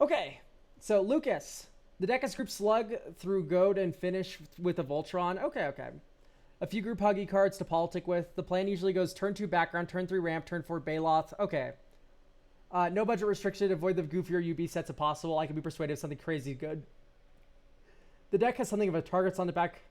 Okay, so Lucas, the deck is group Slug through Goad and finish with a Voltron. Okay. A few group Huggy cards to politic with. The plan usually goes turn 2 background, turn 3 ramp, turn 4 Baloth. Okay. No budget restriction. Avoid the goofier UB sets if possible. I can be persuaded of something crazy good. The deck has something of a targets on the back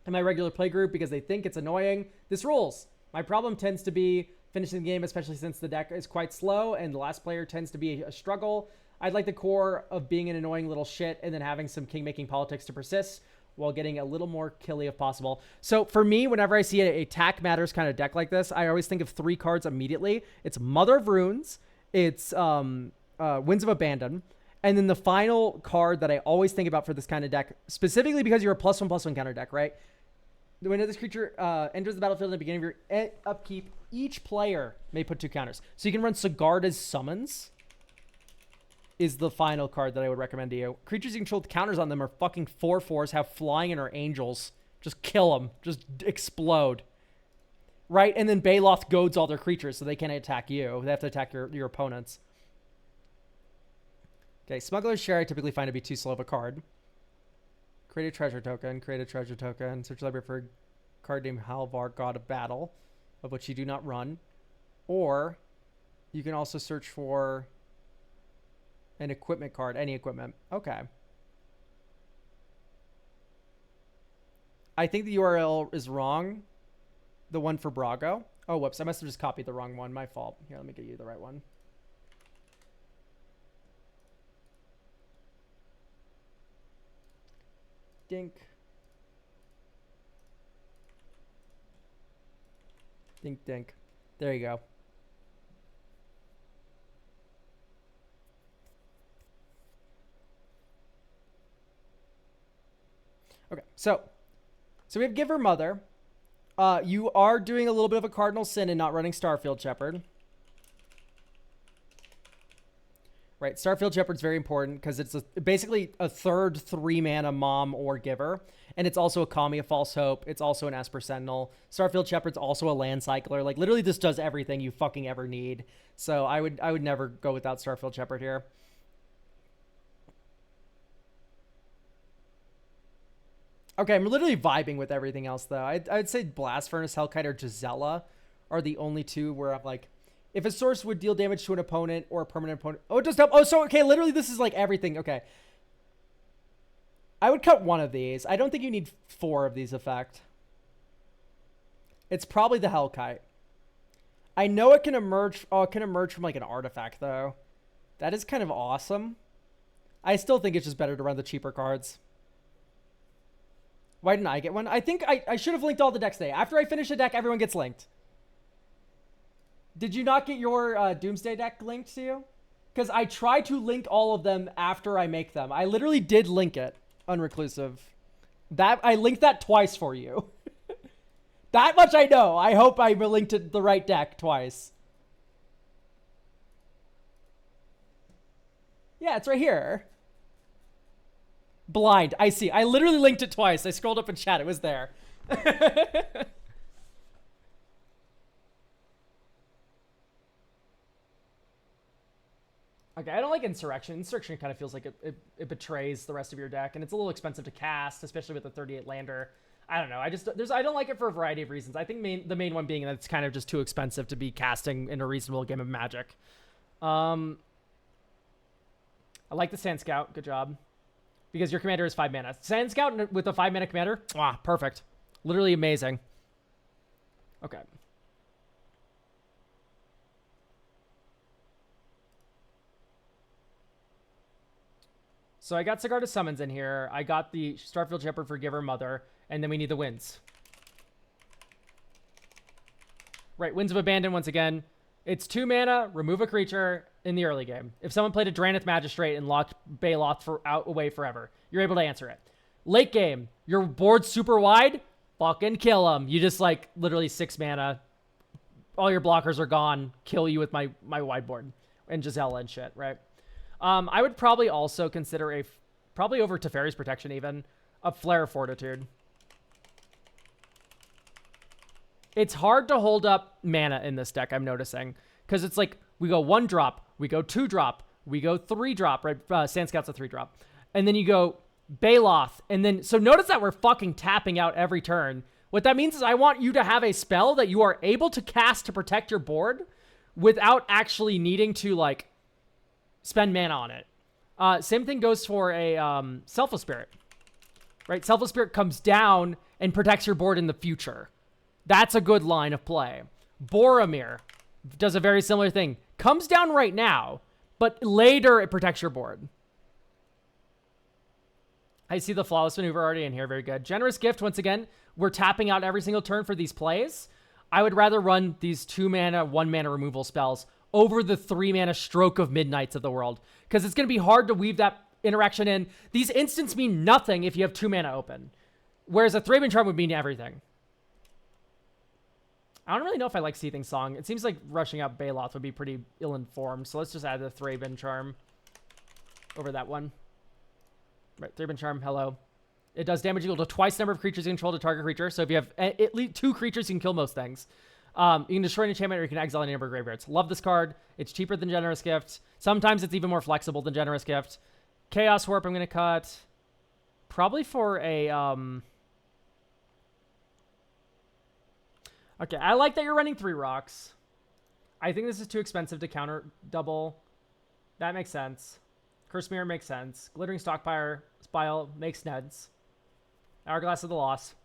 in my regular play group because they think it's annoying. This rules. My problem tends to be finishing the game, especially since the deck is quite slow and the last player tends to be a struggle. I'd like the core of being an annoying little shit and then having some king-making politics to persist while getting a little more killy if possible. So for me, whenever I see a attack matters kind of deck like this, I always think of 3 cards immediately. It's Mother of Runes, it's Winds of Abandon, and then the final card that I always think about for this kind of deck, specifically because you're a +1/+1 counter deck, right? When this creature enters the battlefield at the beginning of your upkeep, each player may put 2 counters. So you can run Sigarda's Summons is the final card that I would recommend to you. Creatures you control with counters on them are fucking 4/4s, have flying and are angels. Just kill them. Just explode. Right? And then Baloth goads all their creatures so they can't attack you. They have to attack your opponents. Okay, Smuggler's Share I typically find to be too slow of a card. Create a treasure token. Create a treasure token. Search library for a card named Halvar, God of Battle, of which you do not run. Or you can also search for an equipment card. Any equipment. Okay. I think the URL is wrong. The one for Brago. Oh, whoops. I must have just copied the wrong one. My fault. Here, let me get you the right one. Dink. Dink, dink. There you go. Okay, so we have Giver Mother. You are doing a little bit of a cardinal sin in not running Starfield Shepherd. Right, Starfield Shepherd's very important because it's basically a third 3-mana mom or giver. And it's also a Kami of False Hope. It's also an Esper Sentinel. Starfield Shepherd's also a land cycler. Like, literally this does everything you fucking ever need. So I would never go without Starfield Shepherd here. Okay, I'm literally vibing with everything else, though. I'd say Blast Furnace, Hellkite, or Gisela are the only 2 where I'm like, if a source would deal damage to an opponent or a permanent opponent. Oh, it does help. Oh, so, okay, literally this is like everything. Okay. I would cut 1 of these. I don't think you need 4 of these effect. It's probably the Hellkite. I know it can emerge. Oh, it can emerge from like an artifact, though. That is kind of awesome. I still think it's just better to run the cheaper cards. Why didn't I get one? I think I should have linked all the decks today. After I finish a deck, everyone gets linked. Did you not get your Doomsday deck linked to you? Because I try to link all of them after I make them. I literally did link it, Unreclusive. I linked that twice for you. That much I know. I hope I linked to the right deck twice. Yeah, it's right here. Blind. I see. I literally linked it twice. I scrolled up in chat. It was there. Okay, I don't like Insurrection. Insurrection kind of feels like it betrays the rest of your deck, and it's a little expensive to cast, especially with the 38 lander. I don't know. I don't like it for a variety of reasons. I think the main one being that it's kind of just too expensive to be casting in a reasonable game of Magic. I like the Sand Scout. Good job. Because your commander is 5 mana. Sand Scout with a 5-mana commander? Perfect. Literally amazing. Okay. So I got Sigarda Summons in here. I got the Starfield Shepherd for Giver Mother. And then we need the Winds. Right, Winds of Abandon once again. It's 2 mana, remove a creature in the early game. If someone played a Drannith Magistrate and locked Baloth away forever, you're able to answer it. Late game, your board's super wide, fucking kill them. You just like literally 6 mana. All your blockers are gone. Kill you with my wide board and Gisela and shit, right? I would probably also consider probably over Teferi's Protection even, a Flare of Fortitude. It's hard to hold up mana in this deck, I'm noticing. Because it's like, we go 1 drop, we go 2 drop, We go 3-drop, right? Sand Scout's a 3-drop. And then you go Baloth. And then, so notice that we're fucking tapping out every turn. What that means is I want you to have a spell that you are able to cast to protect your board without actually needing to, like, spend mana on it. Same thing goes for a Selfless Spirit, right? Selfless Spirit comes down and protects your board in the future. That's a good line of play. Boromir does a very similar thing. Comes down right now, but later it protects your board. I see the Flawless Maneuver already in here. Very good. Generous Gift, once again, we're tapping out every single turn for these plays. I would rather run these 2-mana, 1-mana removal spells over the 3-mana Stroke of Midnights of the world, because it's going to be hard to weave that interaction in. These instants mean nothing if you have 2 mana open, whereas a Thraben Charm would mean everything. I don't really know if I like Seething Song. It seems like rushing out Baloth would be pretty ill-informed, so let's just add the Thraben Charm over that one. Right, Thraben Charm, hello. It does damage equal to twice the number of creatures you control to target creature, so if you have at least 2 creatures, you can kill most things. You can destroy an enchantment or you can exile any number of graveyards. Love this card. It's cheaper than Generous Gift. Sometimes it's even more flexible than Generous Gift. Chaos Warp I'm going to cut. Probably for a... Okay, I like that you're running 3 rocks. I think this is too expensive to counter double. That makes sense. Curse Mirror makes sense. Glittering Stockpile Spile makes sense. Hourglass of the Loss.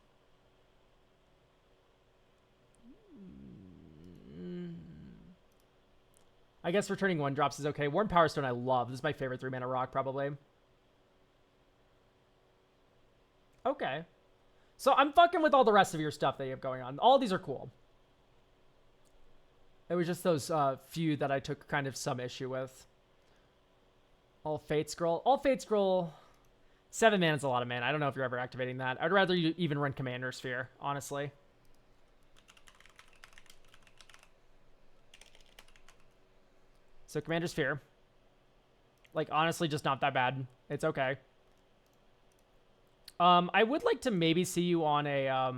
I guess returning 1-drops is okay. Worn Power Stone I love. This is my favorite 3-mana rock, probably. Okay. So I'm fucking with all the rest of your stuff that you have going on. All these are cool. It was just those few that I took kind of some issue with. All Fate Scroll. All Fate Scroll. 7 mana is a lot of mana. I don't know if you're ever activating that. I'd rather you even run Commander Sphere, honestly. So Commander Sphere. Like, honestly, just not that bad. It's okay. I would like to maybe see you on a,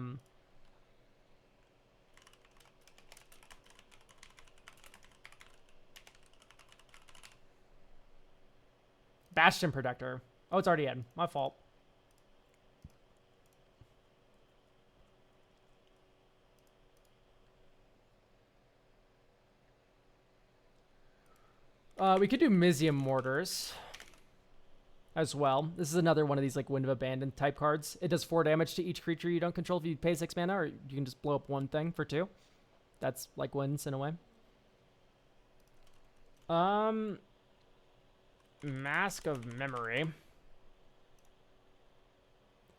Bastion Protector. Oh, it's already in. My fault. We could do Mizium Mortars as well. This is another one of these like Wind of Abandon type cards. It does 4 damage to each creature you don't control if you pay 6 mana, or you can just blow up one thing for 2. That's like wins in a way. Mask of Memory.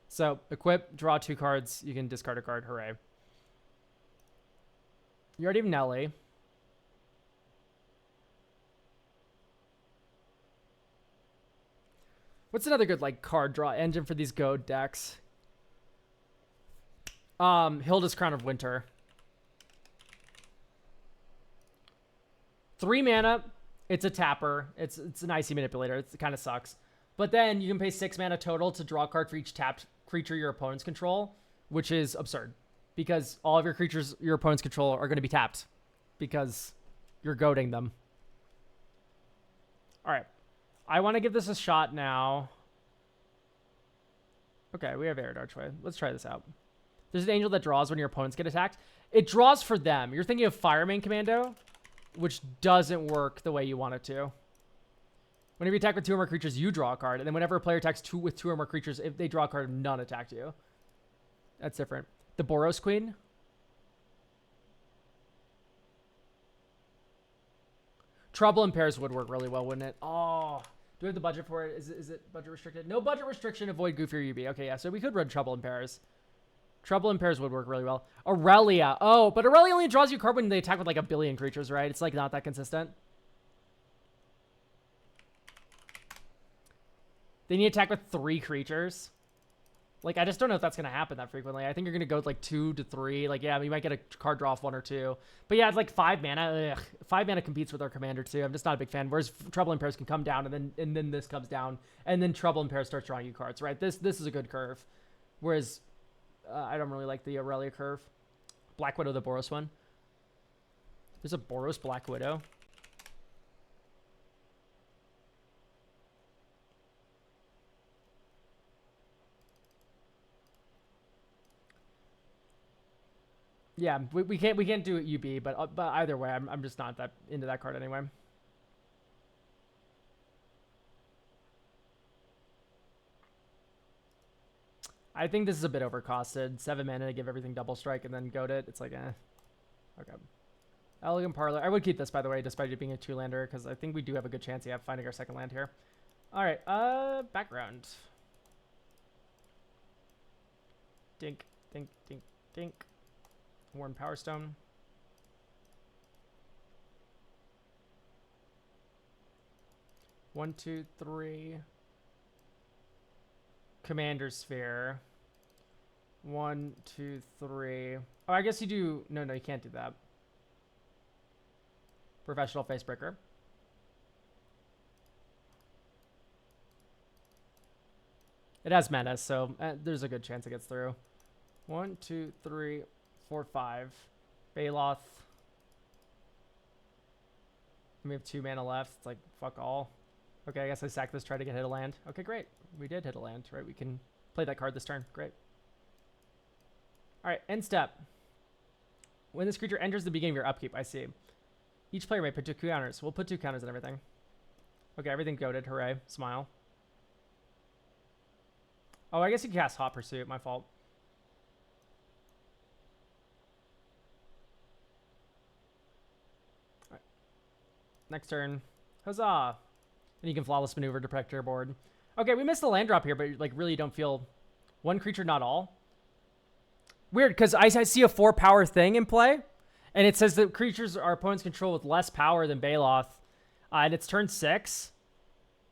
So equip, draw 2 cards. You can discard a card. Hooray. You already have Nelly. What's another good like card draw engine for these Goad decks? Hilda's Crown of Winter. 3 mana. It's a tapper. It's an icy manipulator. It kind of sucks. But then you can pay 6 mana total to draw a card for each tapped creature your opponents control, which is absurd because all of your creatures your opponents control are going to be tapped because you're goading them. All right. I want to give this a shot now. Okay, we have Arid Archway. Let's try this out. There's an angel that draws when your opponents get attacked. It draws for them. You're thinking of Fireman Commando, which doesn't work the way you want it to. Whenever you attack with 2 or more creatures, you draw a card. And then whenever a player attacks with 2 or more creatures, if they draw a card, none attack you. That's different. The Boros Queen. Trouble in Pairs would work really well, wouldn't it? Oh, do we have the budget for it? Is it budget restricted? No budget restriction. Avoid Goofy or UB. Okay, yeah. So we could run Trouble in Pairs. Trouble in Pairs would work really well. Aurelia. Oh, but Aurelia only draws you a card when they attack with like 1 billion creatures, right? It's like not that consistent. They need to attack with 3 creatures. Like, I just don't know if that's going to happen that frequently. I think you're going to go with, like, 2 to 3. Like, yeah, you might get a card draw off 1 or 2. But, yeah, it's like 5 mana. Ugh. 5 mana competes with our Commander, too. I'm just not a big fan. Whereas Trouble in Pairs can come down, and then this comes down. And then Trouble in Pairs starts drawing you cards, right? This is a good curve. Whereas I don't really like the Aurelia curve. Black Widow, the Boros one. There's a Boros Black Widow. Yeah, we can't do it UB, but either way, I'm just not that into that card anyway. I think this is a bit overcosted. 7 mana to give everything double strike and then goad it. It's like, eh. Okay. Elegant Parlor. I would keep this, by the way, despite it being a 2-lander, because I think we do have a good chance of finding our second land here. All right. Background. Dink, dink, dink, dink. Worn Power Stone. One, two, three. Commander Sphere. 1, 2, 3. Oh, I guess you do. No, you can't do that. Professional Facebreaker. It has menace, so there's a good chance it gets through. 1, 2, 3, 4, 5. Baloth. We have 2 mana left. It's like, fuck all. Okay, I guess I sack this, try to hit a land. Okay, great. We did hit a land, right? We can play that card this turn. Great. All right, end step. When this creature enters the beginning of your upkeep, I see. Each player may put 2 counters. We'll put 2 counters on everything. Okay, everything goaded. Hooray. Smile. Oh, I guess you cast Hot Pursuit. My fault. All right. Next turn. Huzzah. And you can flawless maneuver to protect your board. Okay, we missed the land drop here, but like really don't feel one creature, not all. Weird, because I see a 4-power thing in play, and it says that creatures our opponents control with less power than Baloth, and it's turn 6,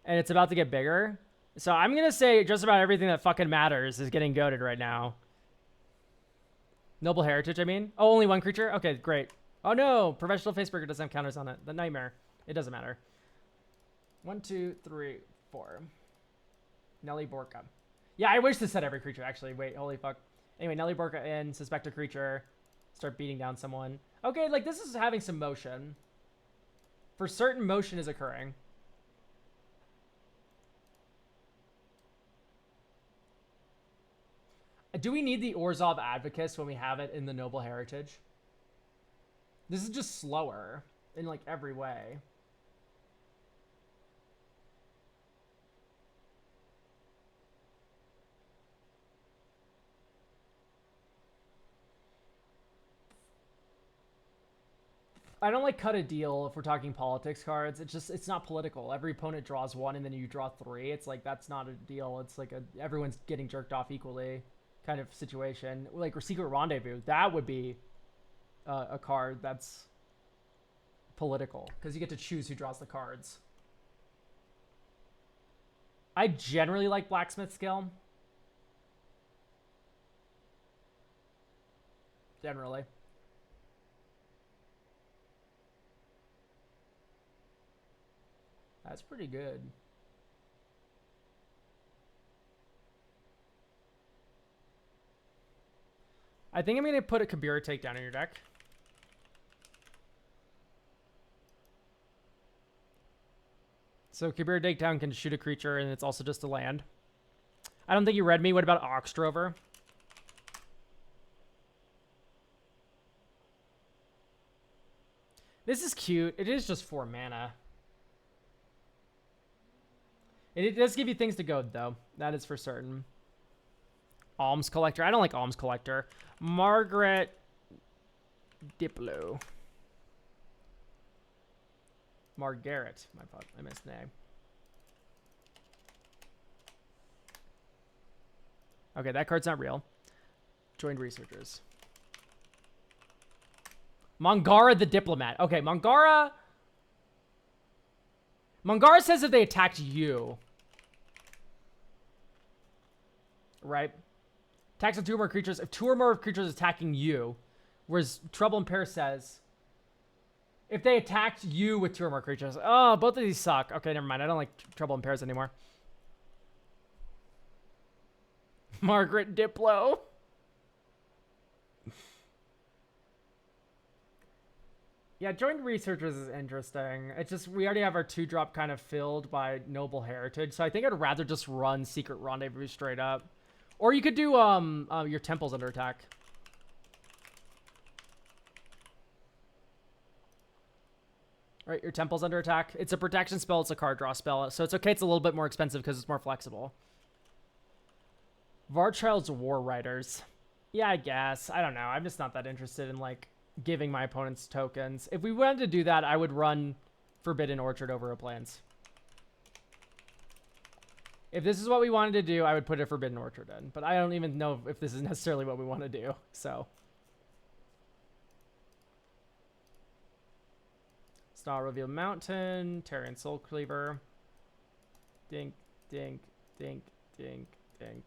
and it's about to get bigger. So I'm going to say just about everything that fucking matters is getting goaded right now. Noble Heritage, I mean. Oh, only one creature? Okay, great. Oh no, Professional Facebreaker doesn't have counters on it. The Nightmare. It doesn't matter. 1, 2, 3, 4. Nelly Borka. Yeah, I wish this said every creature, actually. Wait, holy fuck. Anyway, Nelly Borka in, suspect a creature, start beating down someone. Okay, like this is having some motion. For certain, motion is occurring. Do we need the Orzhov Advocus when we have it in the Noble Heritage? This is just slower in like every way. I don't like cut a deal if we're talking politics cards. It's not political. Every opponent draws 1 and then you draw 3. It's like, that's not a deal. It's like everyone's getting jerked off equally kind of situation. Like Secret Rendezvous, that would be a card that's political because you get to choose who draws the cards. I generally like Blacksmith Skill. Generally. That's pretty good. I think I'm going to put a Kabira Takedown in your deck. So Kabira Takedown can shoot a creature, and it's also just a land. I don't think you read me. What about Oxdrover? This is cute. It is just 4 mana. It does give you things to goad, though. That is for certain. Alms Collector. I don't like Alms Collector. Margaret Diplo. Margaret. My fault. I missed name. Okay, that card's not real. Joined Researchers. Mangara the Diplomat. Okay, Mangara says if they attacked you. Right? Attacks on 2 or more creatures. If 2 or more creatures attacking you. Whereas Trouble in Paris says if they attacked you with 2 or more creatures. Oh, both of these suck. Okay, never mind. I don't like Trouble in Paris anymore. Margaret Diplo. Yeah, Joint Researchers is interesting. It's just, we already have our 2-drop kind of filled by Noble Heritage. So I think I'd rather just run Secret Rendezvous straight up. Or you could do your Temples under attack. Right, your temple's under attack. It's a protection spell, it's a card draw spell, so it's okay it's a little bit more expensive because it's more flexible. Varchild's War Riders. Yeah, I guess. I don't know. I'm just not that interested in, like, giving my opponents tokens. If we wanted to do that, I would run Forbidden Orchard over a Plains. If this is what we wanted to do, I would put a Forbidden Orchard in. But I don't even know if this is necessarily what we want to do, so... Star Reveal Mountain, Terran Soul Cleaver. Dink, dink, dink, dink, dink.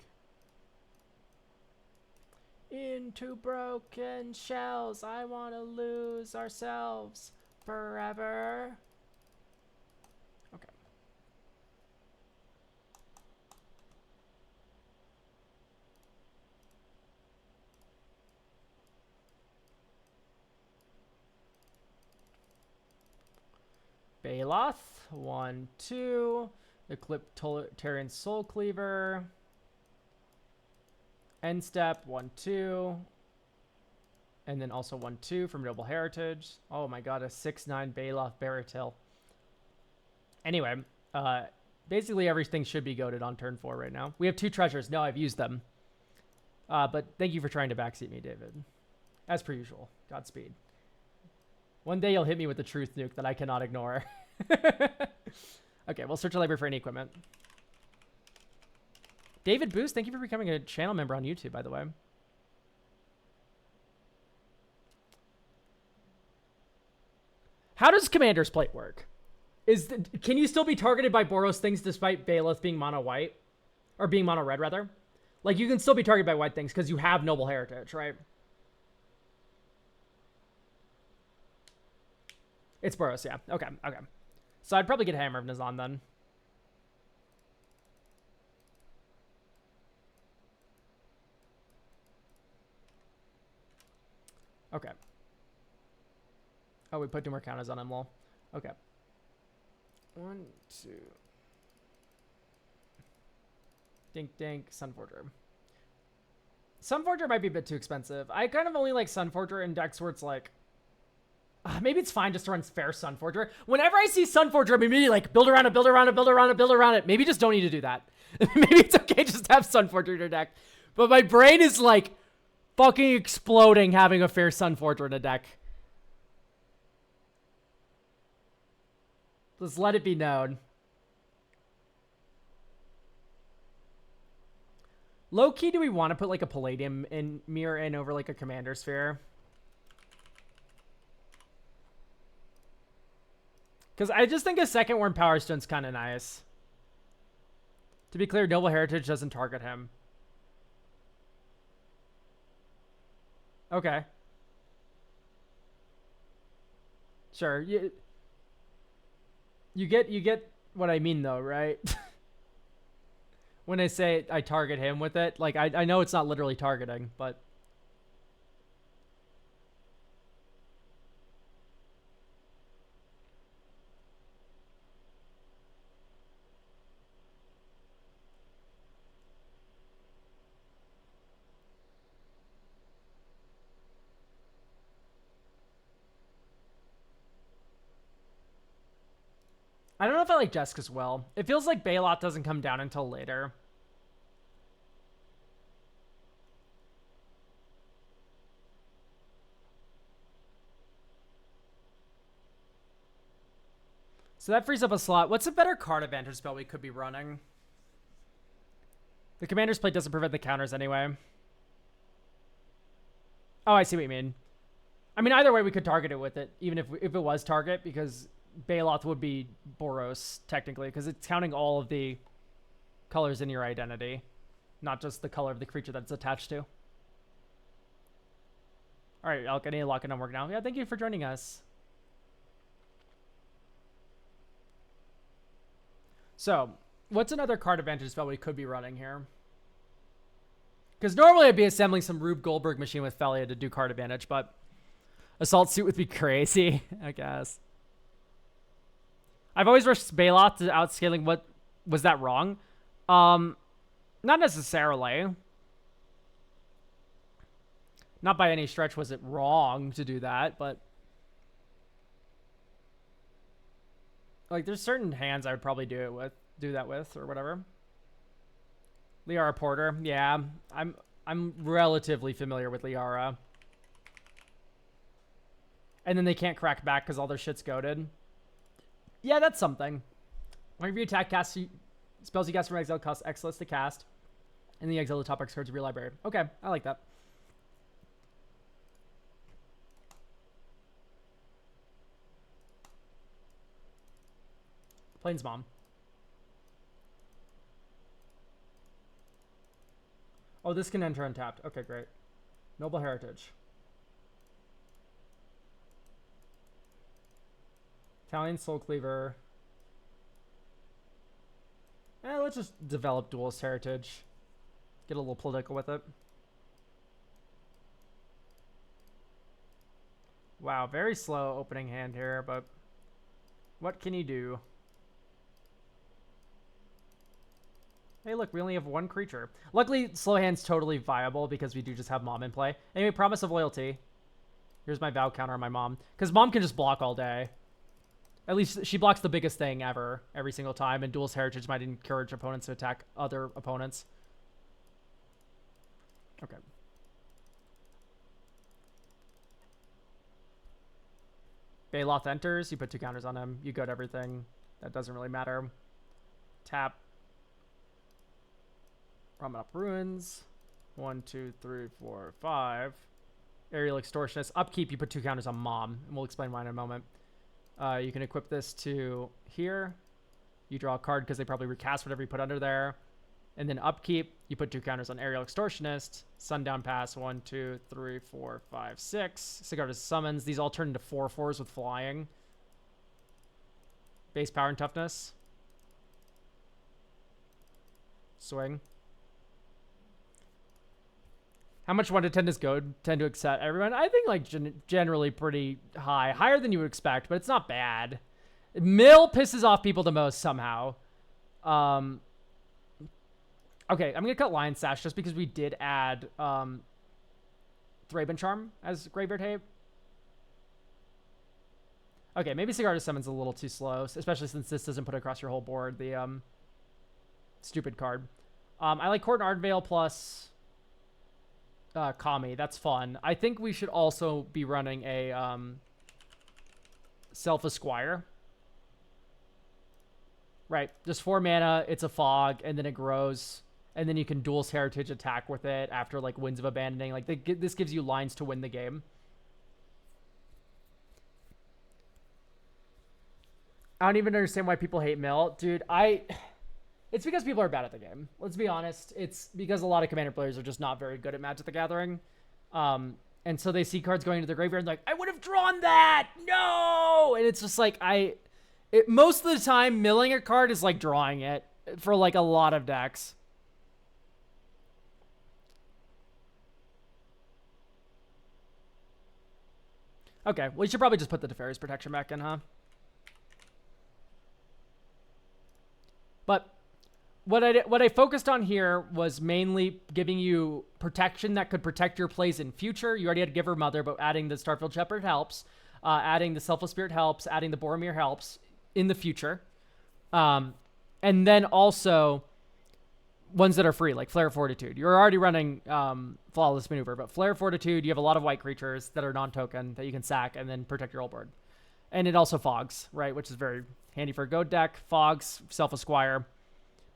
Into broken shells, I want to lose ourselves forever. Okay. Baloth, 1, 2. Eclipse Terran Soul Cleaver. End step, 1, 2. And then also 1, 2 from Noble Heritage. Oh my god, a 6/9 Baloth Baratil. Anyway, basically everything should be goaded on turn 4 right now. We have 2 treasures. No, I've used them. But thank you for trying to backseat me, David. As per usual. Godspeed. One day you'll hit me with the truth nuke that I cannot ignore. Okay, we'll search the library for any equipment. David Boost, thank you for becoming a channel member on YouTube, by the way. How does Commander's Plate work? Can you still be targeted by Boros things despite Baloth being mono white? Or being mono red, rather? Like, you can still be targeted by white things because you have Noble Heritage, right? It's Boros, yeah. Okay, okay. So I'd probably get Hammer of Nazan then. Okay. Oh, we put 2 more counters on him, lol. Okay. 1, 2. Dink, dink, Sunforger. Sunforger might be a bit too expensive. I kind of only like Sunforger in decks where it's like... maybe it's fine just to run Fair Sunforger. Whenever I see Sunforger, I'm immediately like, build around it, build around it, build around it, build around it. Maybe just don't need to do that. Maybe it's okay just to have Sunforger in your deck. But my brain is like... fucking exploding having a Fair Sunforger in a deck. Let's let it be known. Low key, do we want to put like a Palladium in mirror in over like a Commander Sphere? Because I just think a second Worm Power Stone's kind of nice. To be clear, Noble Heritage doesn't target him. Okay. Sure. You get what I mean though, right? When I say I target him with it, like I know it's not literally targeting, but I don't know if I like Jesk as well. It feels like Baloth doesn't come down until later. So that frees up a slot. What's a better card advantage spell we could be running? The Commander's Plate doesn't prevent the counters anyway. Oh, I see what you mean. I mean, either way, we could target it with it, even if it was target, because Baloth would be Boros, technically, because it's counting all of the colors in your identity, not just the color of the creature that it's attached to. All right, Elk, I need to lock in on work now. Yeah, thank you for joining us. So, what's another card advantage spell we could be running here? Because normally I'd be assembling some Rube Goldberg machine with Felia to do card advantage, but Assault Suit would be crazy, I guess. I've always rushed Baloth to outscaling. What was that wrong? Not necessarily. Not by any stretch was it wrong to do that, but Like, there's certain hands I would probably do that with, or whatever. Liara Porter, yeah, I'm relatively familiar with Liara. And then they can't crack back because all their shit's goaded. Yeah, that's something. Whenever you attack, cast spells you cast from exile cost X less to cast, and the exile the top X cards of your library. Okay, I like that. Plains Mom. Oh, this can enter untapped. Okay, great. Noble Heritage. Italian Soul Cleaver. Let's just develop Duelist Heritage. Get a little political with it. Wow, very slow opening hand here, but what can you do? Hey, look, we only have one creature. Luckily, slow hand's totally viable because we do just have Mom in play. Anyway, Promise of Loyalty. Here's my vow counter on my Mom. Because Mom can just block all day. At least she blocks the biggest thing ever, every single time, and Duelist Heritage might encourage opponents to attack other opponents. Okay. Baloth enters, you put 2 counters on him, you go to everything. That doesn't really matter. Tap. Ramen Up Ruins. 1, 2, 3, 4, 5. Aerial Extortionist. Upkeep, you put 2 counters on Mom, and we'll explain why in a moment. You can equip this to here. You draw a card because they probably recast whatever you put under there. And then upkeep, you put 2 counters on Aerial Extortionist. Sundown Pass, 1, 2, 3, 4, 5, 6. Sigarda's Summons. These all turn into 4/4s with flying. Base power and toughness. Swing. How much 1 to 10 does Goad tend to accept? Everyone, I think like generally pretty high, higher than you would expect, but it's not bad. Mill pisses off people the most somehow. Okay, I'm gonna cut Lion Sash just because we did add Thraben Charm as Graveyard Hate. Okay, maybe Sigarda's Summon's a little too slow, especially since this doesn't put across your whole board the stupid card. I like Court and Ardvale plus Kami. That's fun. I think we should also be running a Self-Esquire. Right. Just 4 mana, it's a fog, and then it grows. And then you can Duelist Heritage attack with it after, like, Winds of Abandoning. Like, this gives you lines to win the game. I don't even understand why people hate Mill. Dude, it's because people are bad at the game. Let's be honest. It's because a lot of Commander players are just not very good at Magic the Gathering. And so they see cards going into the graveyard and like, I would have drawn that! No! And it's just like, most of the time, milling a card is like drawing it for like a lot of decks. Okay, well, you should probably just put the Teferi's Protection back in, huh? But what I focused on here was mainly giving you protection that could protect your plays in future. You already had Giver Mother, but adding the Starfield Shepherd helps. Adding the Selfless Spirit helps. Adding the Boromir helps in the future. And then also ones that are free, like Flare of Fortitude. You're already running Flawless Maneuver, but Flare of Fortitude, you have a lot of white creatures that are non-token that you can sack and then protect your old board. And it also fogs, right, which is very handy for a Goad deck. Fogs, Self-Esquire.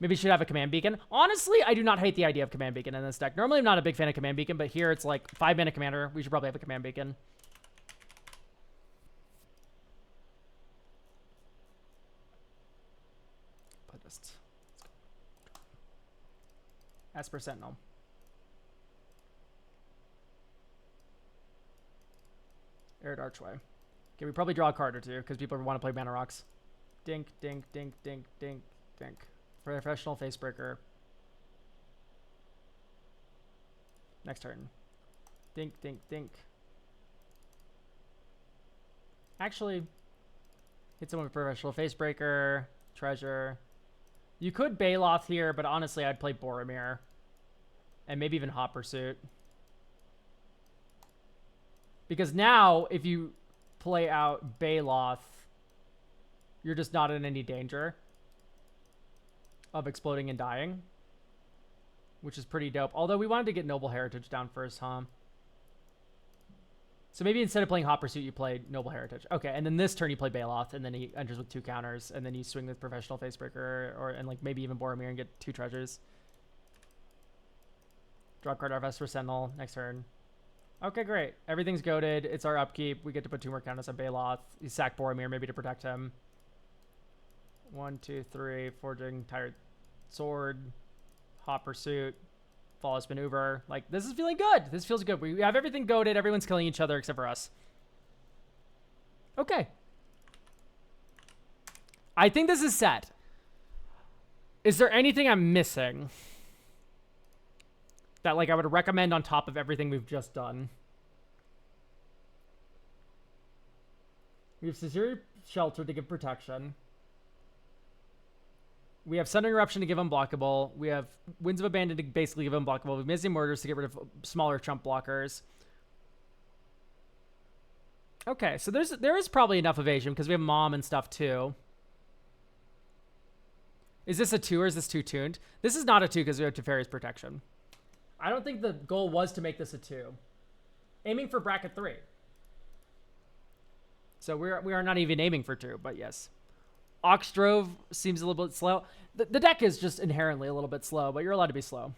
Maybe you should have a Command Beacon. Honestly, I do not hate the idea of Command Beacon in this deck. Normally, I'm not a big fan of Command Beacon, but here it's like 5-mana commander. We should probably have a Command Beacon. Just Esper Sentinel. Arid Archway. Okay, we probably draw a card or two because people want to play Mana Rocks. Dink, dink, dink, dink, dink, dink. Professional Facebreaker. Next turn. Dink, dink, dink. Actually, hit someone with Professional Facebreaker. Treasure. You could Baloth here, but honestly, I'd play Boromir. And maybe even Hot Pursuit. Because now, if you play out Baloth, You're just not in any danger of exploding and dying, which is pretty dope. Although we wanted to get Noble Heritage down first, huh? So maybe instead of playing Hot Pursuit, you play Noble Heritage. Okay, and then this turn you play Baloth, and then he enters with 2 counters, and then you swing with Professional Facebreaker, and like maybe even Boromir and get 2 treasures. Drop card Arvest for Sentinel next turn. Okay, great. Everything's goaded. It's our upkeep. We get to put 2 more counters on Baloth. You sack Boromir maybe to protect him. 1, 2, 3. Forging Tired Sword. Hot Pursuit. Flawless Maneuver. Like, this is feeling good. This feels good. We have everything goaded. Everyone's killing each other except for us. Okay. I think this is set. Is there anything I'm missing that, like, I would recommend on top of everything we've just done? We have Caesarea Shelter to give protection. We have Sudden Eruption to give unblockable. We have Winds of Abandon to basically give unblockable. We have Mizzy Murders to get rid of smaller chump blockers. Okay, so there is probably enough evasion because we have Mom and stuff too. Is this a 2 or is this 2 tuned? This is not a 2 because we have Teferi's Protection. I don't think the goal was to make this a 2. Aiming for bracket 3. So we are not even aiming for 2, but yes. Oxdrove seems a little bit slow. The deck is just inherently a little bit slow, but you're allowed to be slow.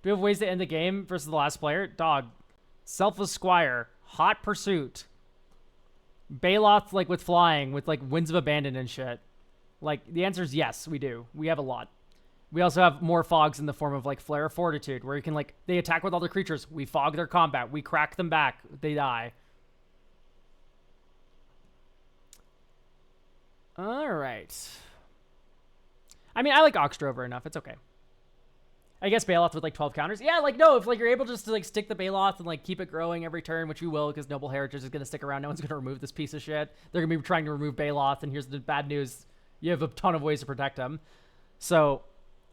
Do we have ways to end the game versus the last player? Dog. Selfless Squire. Hot Pursuit. Baloth, like, with flying, with, like, Winds of Abandon and shit. Like, the answer is yes, we do. We have a lot. We also have more fogs in the form of, like, Flare of Fortitude, where you can, like, they attack with all their creatures. We fog their combat. We crack them back. They die. All right. I mean, I like Oxdrover enough. It's okay. I guess Baloth with like 12 counters. Yeah, like, no, if like you're able just to like stick the Baloth and like keep it growing every turn, which we will because Noble Heritage is going to stick around. No one's going to remove this piece of shit. They're going to be trying to remove Baloth, and here's the bad news. You have a ton of ways to protect him. So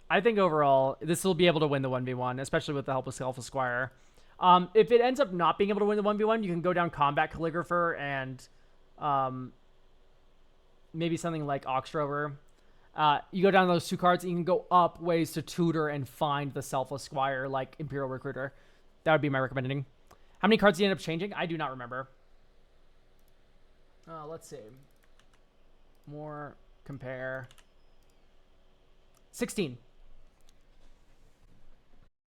I think overall, this will be able to win the 1v1, especially with the help of Selfless Squire. If it ends up not being able to win the 1v1, you can go down Combat Calligrapher and maybe something like Oxdrover. You go down those 2 cards, and you can go up ways to tutor and find the Selfless Squire, like Imperial Recruiter. That would be my recommending. How many cards do you end up changing? I do not remember. Let's see. More, compare. 16.